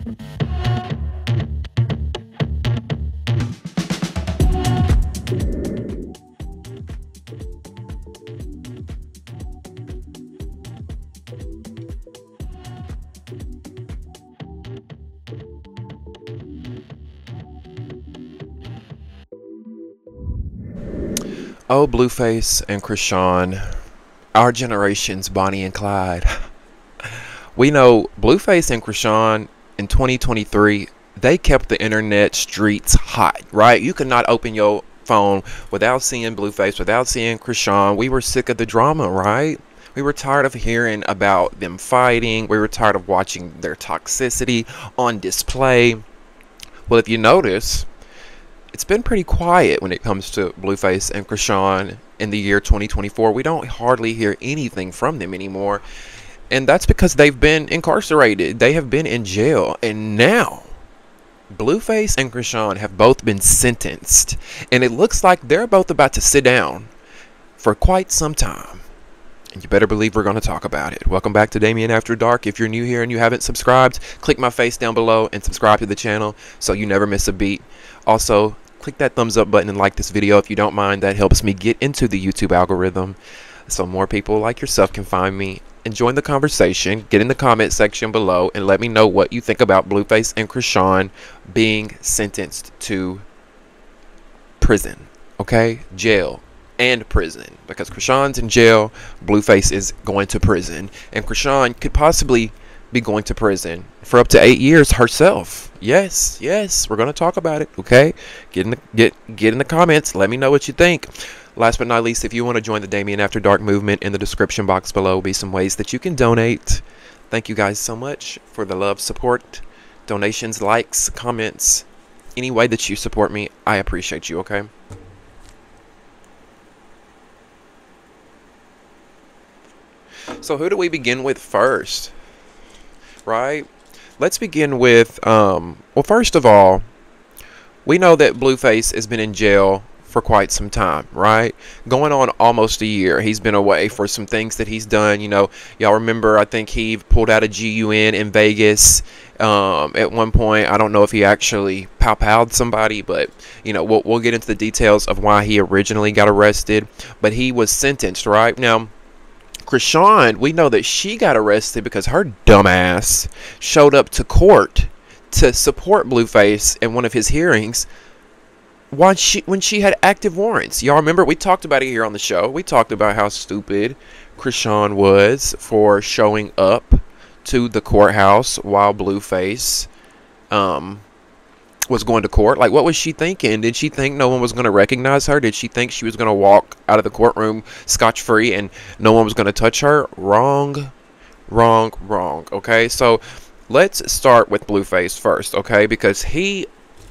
Oh, Blueface and Chrisean, our generation's Bonnie and Clyde. We know Blueface and Chrisean in 2023, they kept the internet streets hot, right? You could not open your phone without seeing Blueface, without seeing Chrisean. We were sick of the drama, right? We were tired of hearing about them fighting. We were tired of watching their toxicity on display. Well, if you notice, it's been pretty quiet when it comes to Blueface and Chrisean in the year 2024. We don't hardly hear anything from them anymore. And that's because they've been incarcerated. They have been in jail. And now, Blueface and Chrisean have both been sentenced. And it looks like they're both about to sit down for quite some time. And you better believe we're going to talk about it. Welcome back to Damien After Dark. If you're new here and you haven't subscribed, click my face down below and subscribe to the channel so you never miss a beat. Also, click that thumbs up button and like this video if you don't mind. That helps me get into the YouTube algorithm so more people like yourself can find me and join the conversation. Get in the comment section below and let me know what you think about Blueface and Chrisean being sentenced to prison. Okay? Jail and prison. Because Chrisean's in jail, Blueface is going to prison. And Chrisean could possibly be going to prison for up to 8 years herself. Yes, we're going to talk about it, okay? Get in the comments. Let me know what you think. Last but not least, if you want to join the Damien After Dark movement, in the description box below will be some ways that you can donate. Thank you guys so much for the love, support, donations, likes, comments. Any way that you support me, I appreciate you, okay? So who do we begin with first? Right? Let's begin with, well, first of all, we know that Blueface has been in jail for quite some time, right? Going on almost a year. He's been away for some things that he's done. You know, y'all remember, I think he pulled out a GUN in Vegas at one point. I don't know if he actually pow-powed somebody, but, you know, we'll get into the details of why he originally got arrested. But he was sentenced, right? Now, Chrisean, we know that she got arrested because her dumbass showed up to court to support Blueface in one of his hearings when she had active warrants. Y'all remember, we talked about it here on the show. We talked about how stupid Chrisean was for showing up to the courthouse while Blueface was going to court. Like, what was she thinking? Did she think no one was going to recognize her? Did she think she was going to walk out of the courtroom scotch-free and no one was going to touch her? Wrong. Okay, so let's start with Blueface first, okay? Because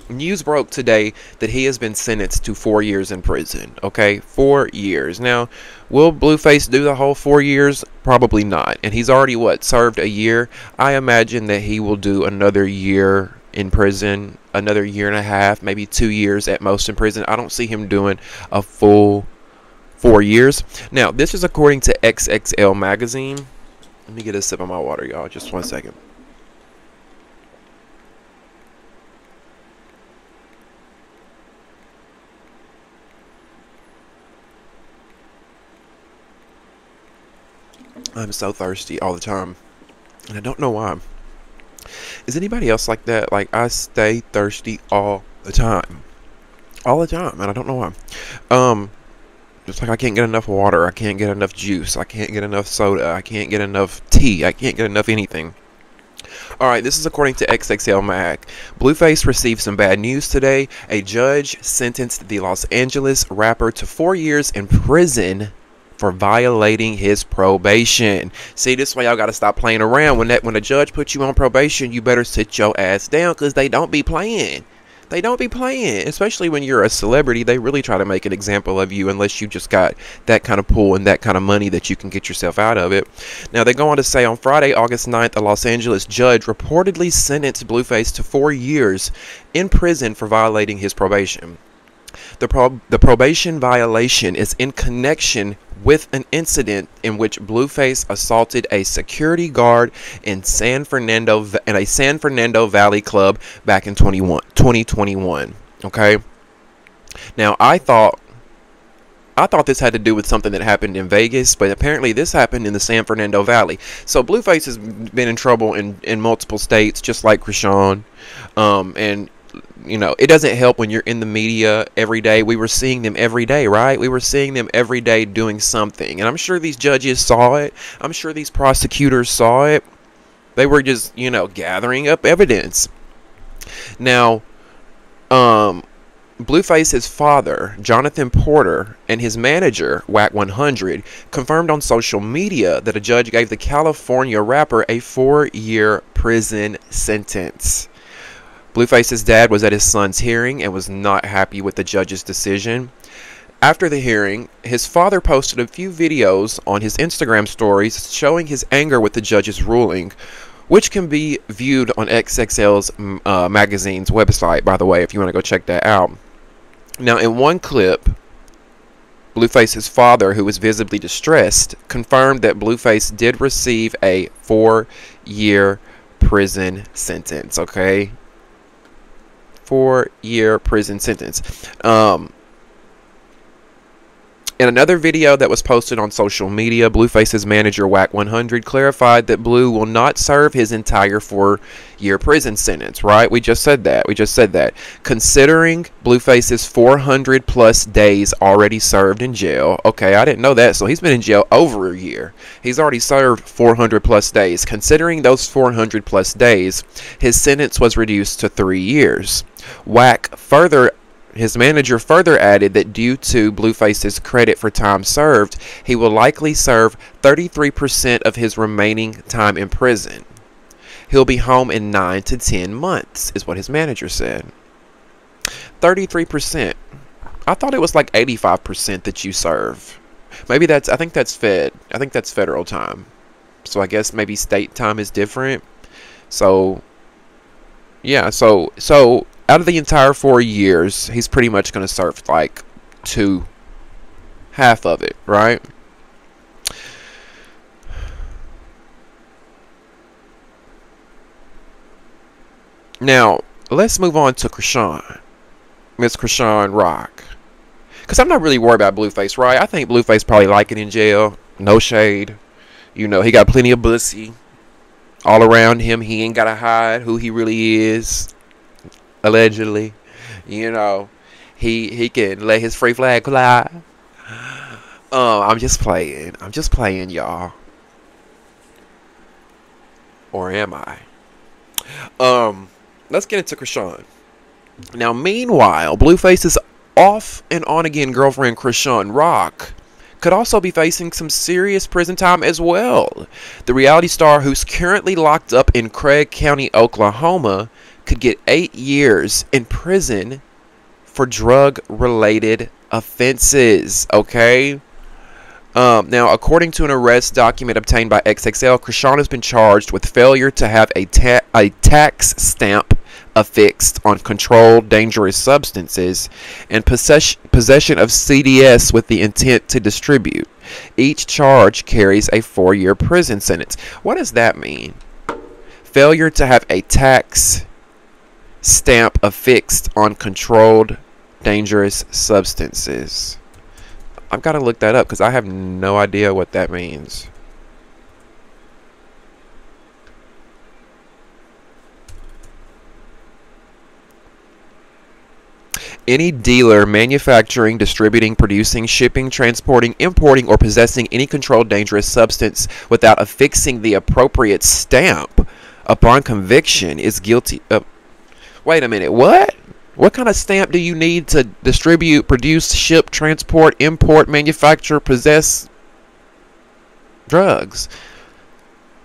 news broke today that he has been sentenced to 4 years in prison, okay? 4 years. Now, will Blueface do the whole 4 years? Probably not. And he's already, served a year? I imagine that he will do another year in prison, another year and a half, maybe 2 years at most in prison. I don't see him doing a full 4 years. Now, this is according to XXL Magazine. Let me get a sip of my water, y'all. Just 1 second. I'm so thirsty all the time, and I don't know why. Is anybody else like that? Like, I stay thirsty all the time, and I don't know why. Just like I can't get enough water, I can't get enough juice, I can't get enough soda, I can't get enough tea, I can't get enough anything. Alright, this is according to XXL Mag. Blueface received some bad news today. A judge sentenced the Los Angeles rapper to 4 years in prison for violating his probation. See, this is why y'all gotta stop playing around. When a judge puts you on probation, you better sit your ass down, because they don't be playing. They don't be playing, especially when you're a celebrity. They really try to make an example of you, unless you just got that kind of pull and that kind of money that you can get yourself out of it. Now, they go on to say on Friday, August 9th, a Los Angeles judge reportedly sentenced Blueface to 4 years in prison for violating his probation. The probation violation is in connection with an incident in which Blueface assaulted a security guard in a San Fernando Valley club back in 2021. Okay. Now I thought this had to do with something that happened in Vegas, but apparently this happened in the San Fernando Valley. So Blueface has been in trouble in multiple states, just like Chrisean. And you know, it doesn't help when you're in the media every day. We were seeing them every day, right? We were seeing them every day doing something. And I'm sure these judges saw it. I'm sure these prosecutors saw it. They were just, you know, gathering up evidence. Now, Blueface's father, Jonathan Porter, and his manager, Wack 100, confirmed on social media that a judge gave the California rapper a 4-year prison sentence. Blueface's dad was at his son's hearing and was not happy with the judge's decision. After the hearing, his father posted a few videos on his Instagram stories showing his anger with the judge's ruling, which can be viewed on XXL's magazine's website, by the way, if you want to go check that out. Now, in one clip, Blueface's father, who was visibly distressed, confirmed that Blueface did receive a 4-year prison sentence, okay? 4-year prison sentence. In another video that was posted on social media, Blueface's manager, Wack 100, clarified that Blue will not serve his entire 4-year prison sentence, right? We just said that. Considering Blueface's 400 plus days already served in jail. Okay, I didn't know that. So he's been in jail over a year. He's already served 400 plus days. Considering those 400 plus days, his sentence was reduced to 3 years. His manager further added that due to Blueface's credit for time served, he will likely serve 33% of his remaining time in prison. He'll be home in 9 to 10 months, is what his manager said. 33%. I thought it was like 85% that you serve. Maybe I think that's federal time. So I guess maybe state time is different. So, yeah, so out of the entire 4 years, he's pretty much going to serve like half of it, right? Now, let's move on to Chrisean. Miss Chrisean Rock. Because I'm not really worried about Blueface, right? I think Blueface probably like it in jail. No shade. You know, he got plenty of pussy all around him. He ain't got to hide who he really is. Allegedly, you know, he can let his free flag fly. I'm just playing, y'all. Or am I? Let's get into Chrisean. Now, meanwhile, Blueface's off and on again girlfriend Chrisean Rock could also be facing some serious prison time as well. The reality star, who's currently locked up in Craig County, Oklahoma, could get 8 years in prison for drug-related offenses, okay? Now, according to an arrest document obtained by XXL, Chrisean has been charged with failure to have a tax stamp affixed on controlled dangerous substances and possession of CDS with the intent to distribute. Each charge carries a 4-year prison sentence. What does that mean? Failure to have a tax stamp affixed on controlled dangerous substances. I've got to look that up because I have no idea what that means. Any dealer manufacturing, distributing, producing, shipping, transporting, importing, or possessing any controlled dangerous substance without affixing the appropriate stamp upon conviction is guilty of... Wait a minute, what? What kind of stamp do you need to distribute, produce, ship, transport, import, manufacture, possess drugs?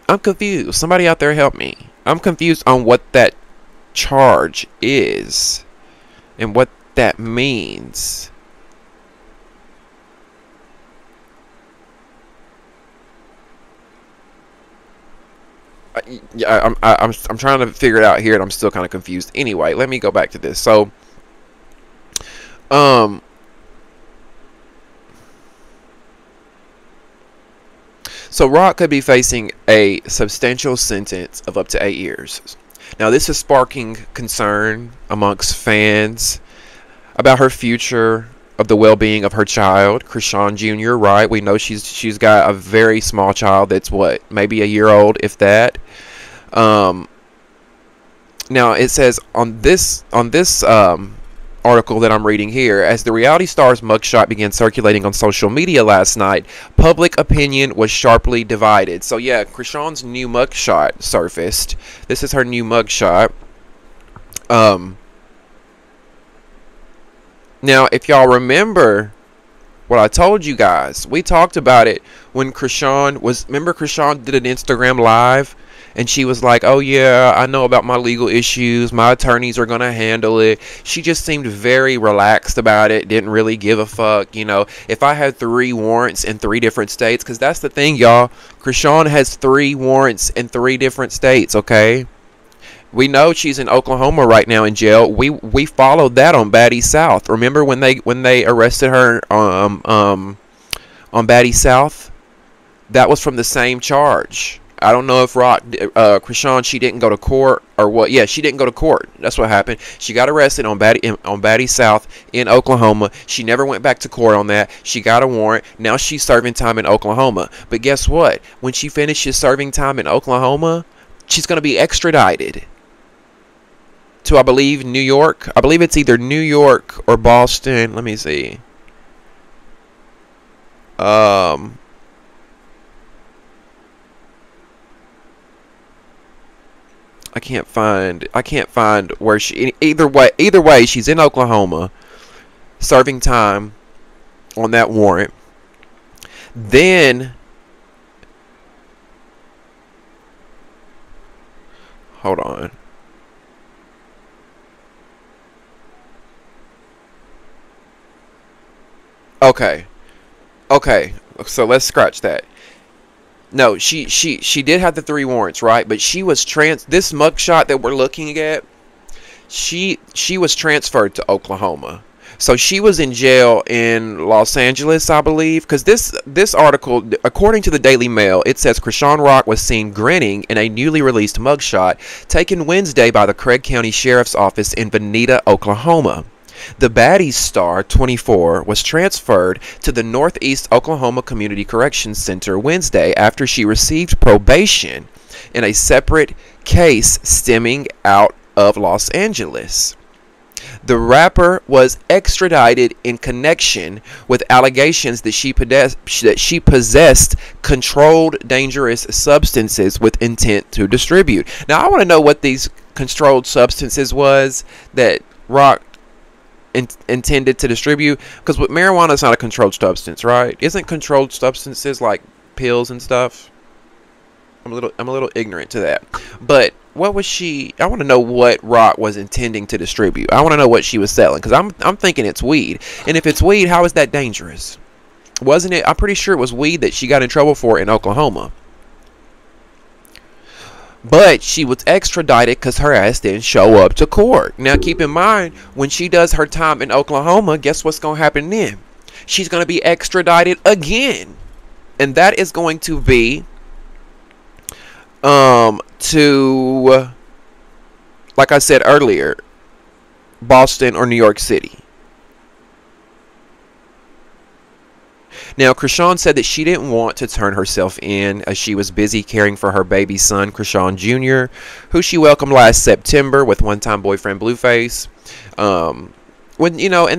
I'm confused. Somebody out there help me. I'm confused on what that charge is and what that means. I'm trying to figure it out here, and I'm still kind of confused. Anyway, let me go back to this. So, Um, so Rock could be facing a substantial sentence of up to 8 years. Now, this is sparking concern amongst fans about her future, of the well-being of her child, Krishan Jr. Right? We know she's got a very small child that's what, maybe a year old, if that. Um, Now it says on this article that I'm reading here, as the reality star's mugshot began circulating on social media last night, public opinion was sharply divided. So yeah, Krishan's new mugshot surfaced. This is her new mugshot. Now, if y'all remember what I told you guys, we talked about it when Krishan was. Remember, Krishan did an Instagram live. And she was like, oh, yeah, I know about my legal issues. My attorneys are going to handle it. She just seemed very relaxed about it. Didn't really give a fuck. You know, if I had 3 warrants in 3 different states, because that's the thing, y'all. Krishan has 3 warrants in 3 different states, okay? We know she's in Oklahoma right now in jail. We followed that on Batty South. Remember when they arrested her on Batty South? That was from the same charge. I don't know if Krishan, she didn't go to court or what. Yeah, she didn't go to court. That's what happened. She got arrested on Batty South in Oklahoma. She never went back to court on that. She got a warrant. Now she's serving time in Oklahoma. But guess what? When she finishes serving time in Oklahoma, she's going to be extradited to, I believe, New York. I believe it's either New York or Boston. Let me see. I can't find where she. Either way, she's in Oklahoma, serving time on that warrant. Then, hold on. Okay, so let's scratch that. No, she did have the 3 warrants, right? But she was this mugshot that we're looking at, she was transferred to Oklahoma. So she was in jail in Los Angeles, I believe, because this article, according to the Daily Mail, it says Krishan Rock was seen grinning in a newly released mugshot taken Wednesday by the Craig County Sheriff's Office in Veneta, Oklahoma. The Batty star, 24, was transferred to the Northeast Oklahoma Community Corrections Center Wednesday after she received probation in a separate case stemming out of Los Angeles. The rapper was extradited in connection with allegations that she possessed controlled dangerous substances with intent to distribute. Now, I want to know what these controlled substances was that Rock intended to distribute, because marijuana is not a controlled substance, right? Isn't controlled substances like pills and stuff? I'm a little ignorant to that. But what was she? I want to know what Rock was intending to distribute. I want to know what she was selling, because I'm thinking it's weed. And if it's weed, how is that dangerous? Wasn't it? I'm pretty sure it was weed that she got in trouble for in Oklahoma. But she was extradited because her ass didn't show up to court. Now, keep in mind, when she does her time in Oklahoma, guess what's going to happen then? She's going to be extradited again. And that is going to be to, like I said earlier, Boston or New York City. Now, Krishan said that she didn't want to turn herself in as she was busy caring for her baby son, Krishan Jr., who she welcomed last September with one-time boyfriend Blueface. And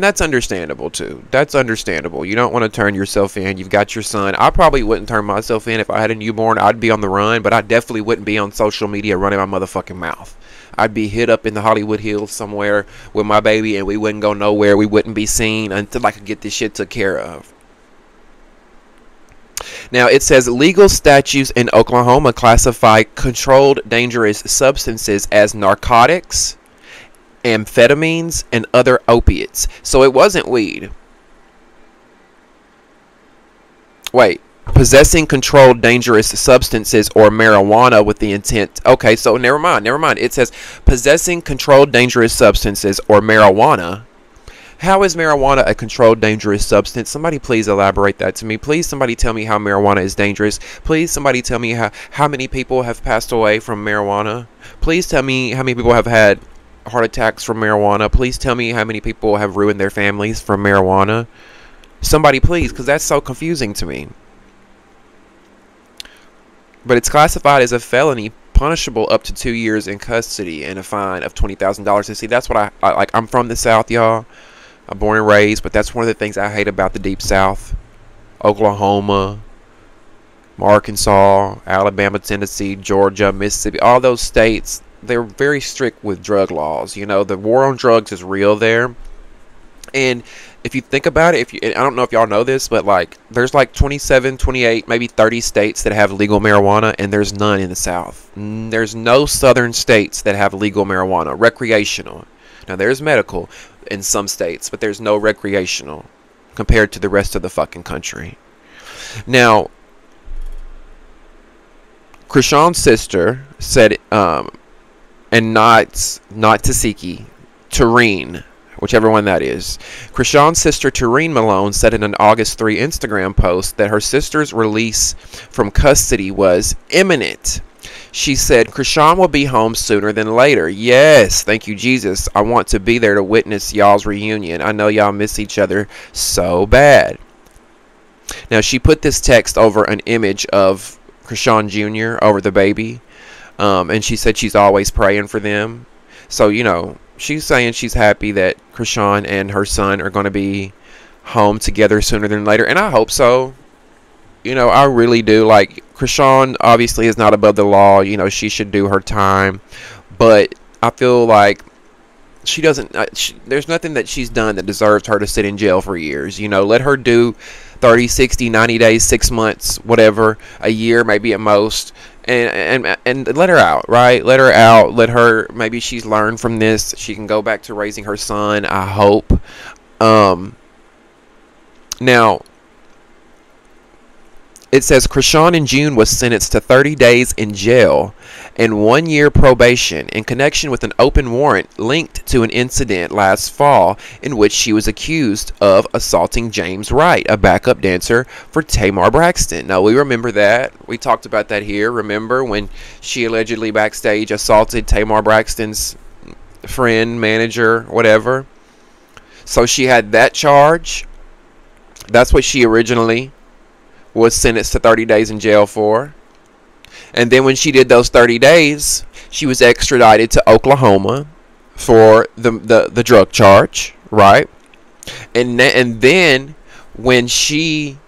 that's understandable too. That's understandable. You don't want to turn yourself in. You've got your son. I probably wouldn't turn myself in if I had a newborn. I'd be on the run, but I definitely wouldn't be on social media running my motherfucking mouth. I'd be hid up in the Hollywood Hills somewhere with my baby, and we wouldn't go nowhere. We wouldn't be seen until I could get this shit took care of. Now, it says legal statutes in Oklahoma classify controlled dangerous substances as narcotics, amphetamines, and other opiates. So it wasn't weed. Wait. Possessing controlled dangerous substances or marijuana with the intent. Okay, so never mind. It says possessing controlled dangerous substances or marijuana How is marijuana a controlled dangerous substance? Somebody please elaborate that to me. Please somebody tell me how marijuana is dangerous. Please somebody tell me how many people have passed away from marijuana. Please tell me how many people have had heart attacks from marijuana. Please tell me how many people have ruined their families from marijuana. Somebody please, because that's so confusing to me. But it's classified as a felony, punishable up to 2 years in custody and a fine of $20,000. And see, that's what I like. I'm from the South, y'all. I'm born and raised, but that's one of the things I hate about the Deep South. Oklahoma, Arkansas, Alabama, Tennessee, Georgia, Mississippi, all those states, they're very strict with drug laws. You know, the war on drugs is real there. And if you think about it, I don't know if y'all know this, but like there's like 27, 28, maybe 30 states that have legal marijuana, and there's none in the South. There's no southern states that have legal marijuana, recreational. Now there's medical in some states, but there's no recreational compared to the rest of the fucking country. Now, Krishan's sister said, and not Tasiki, Tareen, whichever one that is. Krishan's sister Tareen Malone said in an August 3 Instagram post that her sister's release from custody was imminent. She said, Krishan will be home sooner than later. Yes, thank you, Jesus. I want to be there to witness y'all's reunion. I know y'all miss each other so bad. Now, she put this text over an image of Krishan Jr. over the baby. And she said she's always praying for them. So, you know, she's saying she's happy that Krishan and her son are going to be home together sooner than later. And I hope so. You know, I really do. Like, Krishan obviously is not above the law. You know, she should do her time. But I feel like she doesn't... there's nothing that she's done that deserves her to sit in jail for years. You know, let her do 30, 60, 90 days, 6 months, whatever, a year maybe at most. And let her out, right? Let her out. Let her... Maybe she's learned from this. She can go back to raising her son, I hope. Now... It says Krishan in June was sentenced to 30 days in jail and 1 year probation in connection with an open warrant linked to an incident last fall in which she was accused of assaulting James Wright, a backup dancer for Tamar Braxton. Now, we remember that. We talked about that here. Remember when she allegedly backstage assaulted Tamar Braxton's friend, manager, whatever? So she had that charge. That's what she originally was sentenced to 30 days in jail for. And then when she did those 30 days, she was extradited to Oklahoma for the drug charge, right? And then when she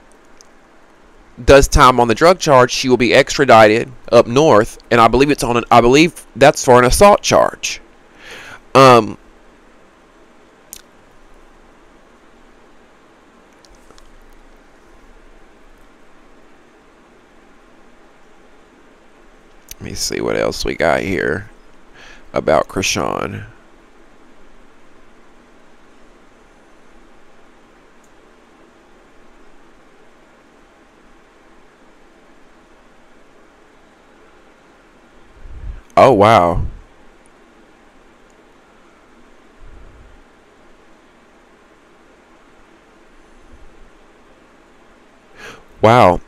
does time on the drug charge, she will be extradited up north, and I believe that's for an assault charge. Let me see what else we got here about Krishan. Oh, wow. Wow.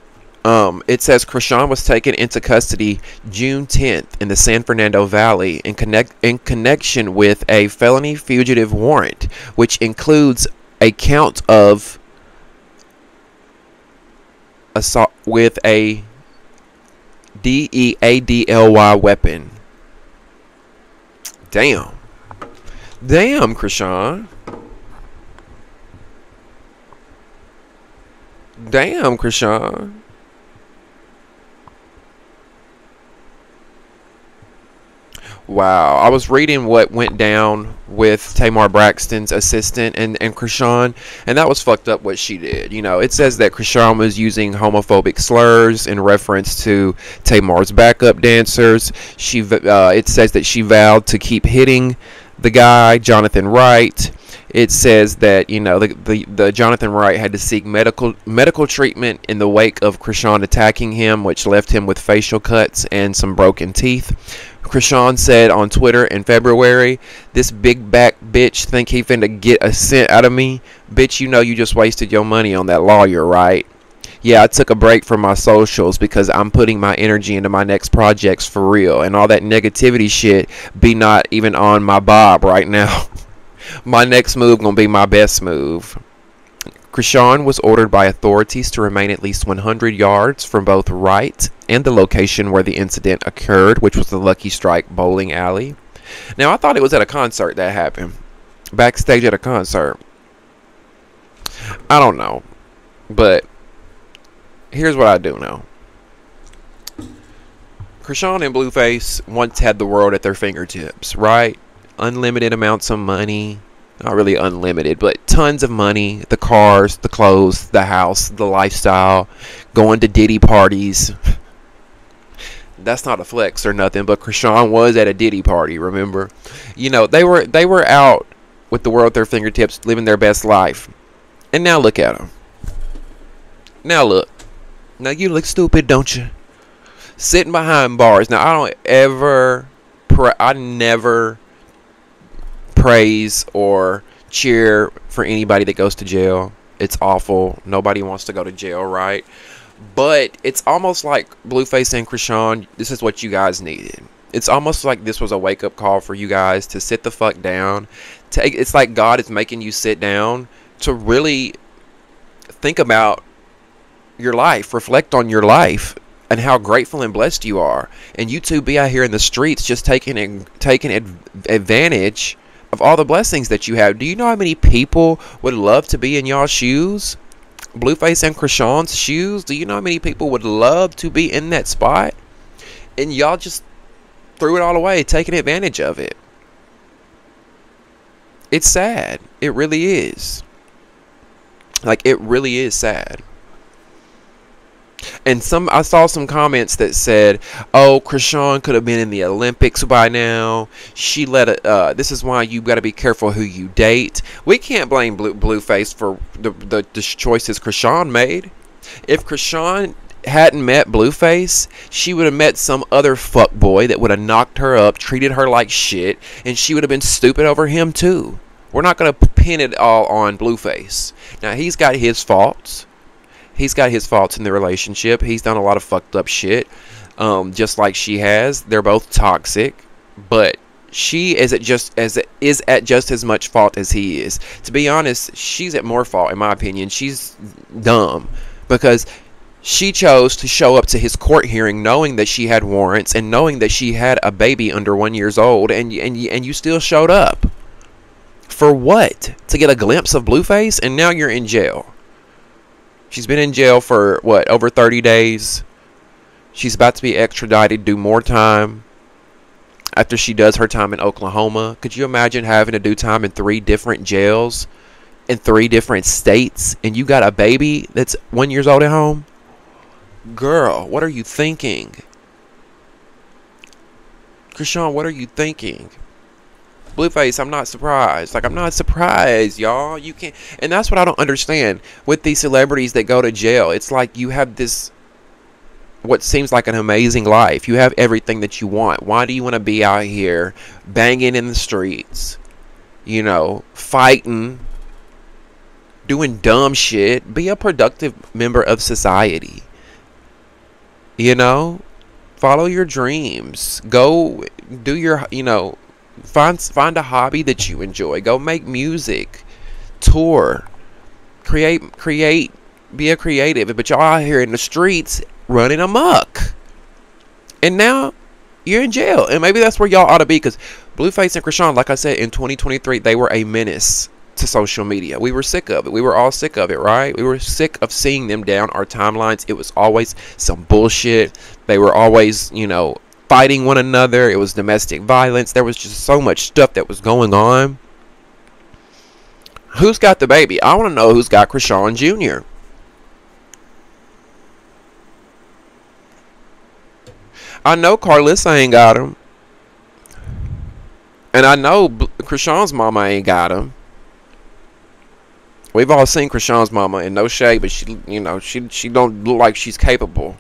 It says Krishan was taken into custody June 10th in the San Fernando Valley in connection with a felony fugitive warrant, which includes a count of assault with a DEADLY weapon. Damn. Damn, Krishan. Damn, Krishan. Wow. I was reading what went down with Tamar Braxton's assistant and Krishan, and that was fucked up what she did. You know, it says that Krishan was using homophobic slurs in reference to Tamar's backup dancers. It says that she vowed to keep hitting the guy, Jonathan Wright. It says that, you know, the Jonathan Wright had to seek medical treatment in the wake of Krishan attacking him, which left him with facial cuts and some broken teeth. Krishan said on Twitter in February, "This big back bitch think he finna get a cent out of me? Bitch, you know you just wasted your money on that lawyer, right? Yeah, I took a break from my socials because I'm putting my energy into my next projects for real, and all that negativity shit be not even on my bob right now. My next move gonna be my best move." Krishan was ordered by authorities to remain at least 100 yards from both Wright and the location where the incident occurred, which was the Lucky Strike bowling alley. Now, I thought it was at a concert that happened. Backstage at a concert. I don't know. But here's what I do know. Krishan and Blueface once had the world at their fingertips, right? Unlimited amounts of money. Not really unlimited, but tons of money. The cars, the clothes, the house, the lifestyle. Going to Diddy parties. That's not a flex or nothing, but Krishan was at a Diddy party, remember? You know, they were out with the world at their fingertips, living their best life. And now look at them. Now look. Now you look stupid, don't you? Sitting behind bars. Now I never praise or cheer for anybody that goes to jail. It's awful. Nobody wants to go to jail, right? But it's almost like Blueface and Krishan, this is what you guys needed. It's almost like this was a wake-up call for you guys to sit the fuck down. It's like God is making you sit down to really think about your life, reflect on your life, and how grateful and blessed you are. And you two be out here in the streets just taking advantage of all the blessings that you have. Do you know how many people would love to be in y'all's shoes? Blueface and Krishan's shoes? Do you know how many people would love to be in that spot? And y'all just threw it all away, taking advantage of it. It's sad. It really is. Like, it really is sad. And I saw some comments that said, "Oh, Krishan could have been in the Olympics by now. She let it. This is why you got to be careful who you date." We can't blame Blueface for the choices Krishan made. If Krishan hadn't met Blueface, she would have met some other fuckboy that would have knocked her up, treated her like shit, and she would have been stupid over him too. We're not going to pin it all on Blueface. Now, he's got his faults. He's got his faults in the relationship. He's done a lot of fucked up shit, just like she has. They're both toxic, but she is at just as much fault as he is. To be honest, she's at more fault, in my opinion. She's dumb because she chose to show up to his court hearing knowing that she had warrants and knowing that she had a baby under 1 year old, and you still showed up. For what? To get a glimpse of Blueface, and now you're in jail. She's been in jail for, what, over 30 days? She's about to be extradited, do more time after she does her time in Oklahoma. Could you imagine having to do time in 3 different jails in 3 different states, and you got a baby that's 1 year old at home? Girl, what are you thinking? Krishan, what are you thinking? Blueface, I'm not surprised. Like, I'm not surprised, y'all. You can't. And that's what I don't understand with these celebrities that go to jail. It's like you have this, what seems like an amazing life. You have everything that you want. Why do you want to be out here banging in the streets? You know, fighting, doing dumb shit. Be a productive member of society. You know, follow your dreams. Go do your, you know, Find a hobby that you enjoy. Go make music, tour, create, be a creative. But y'all out here in the streets running amok, and now you're in jail. And maybe that's where y'all ought to be, because Blueface and Krishan, like I said, in 2023, they were a menace to social media. We were sick of it. We were all sick of it, right? We were sick of seeing them down our timelines. It was always some bullshit. They were always, you know, fighting one another. It was domestic violence. There was just so much stuff that was going on. Who's got the baby? I want to know who's got Krishan Jr. I know Carlissa ain't got him. And I know Krishan's mama ain't got him. We've all seen Krishan's mama, and no shade, but she, you know, she don't look like she's capable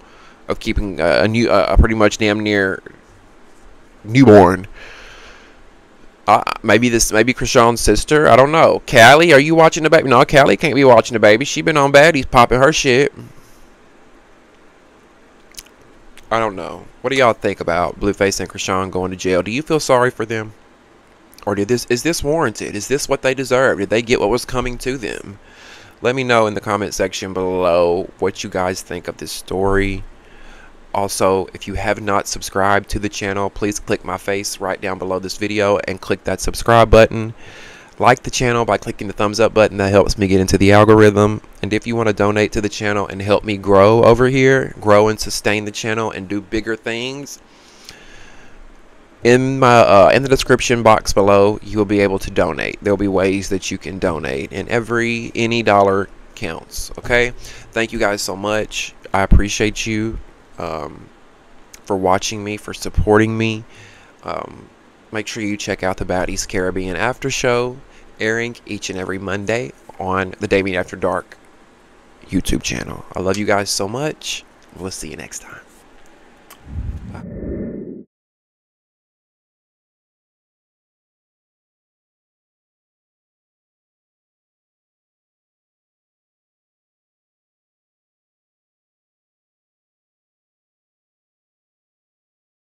of keeping a pretty much damn near newborn. Maybe Krishan's sister. I don't know. Callie, are you watching the baby? No, Callie can't be watching the baby. She been on Baddies popping her shit. I don't know. What do y'all think about Blueface and Krishan going to jail? Do you feel sorry for them? Or is this warranted? Is this what they deserve? Did they get what was coming to them? Let me know in the comment section below what you guys think of this story. Also, if you have not subscribed to the channel, please click my face right down below this video and click that subscribe button. Like the channel by clicking the thumbs up button. That helps me get into the algorithm. And if you want to donate to the channel and help me grow over here, grow and sustain the channel and do bigger things, in the description box below, you will be able to donate. There'll be ways that you can donate, and any dollar counts. Okay, thank you guys so much. I appreciate you for watching me, for supporting me. Make sure you check out the Baddies Caribbean After Show, airing each and every Monday on the Damien After Dark YouTube channel. I love you guys so much. We'll see you next time.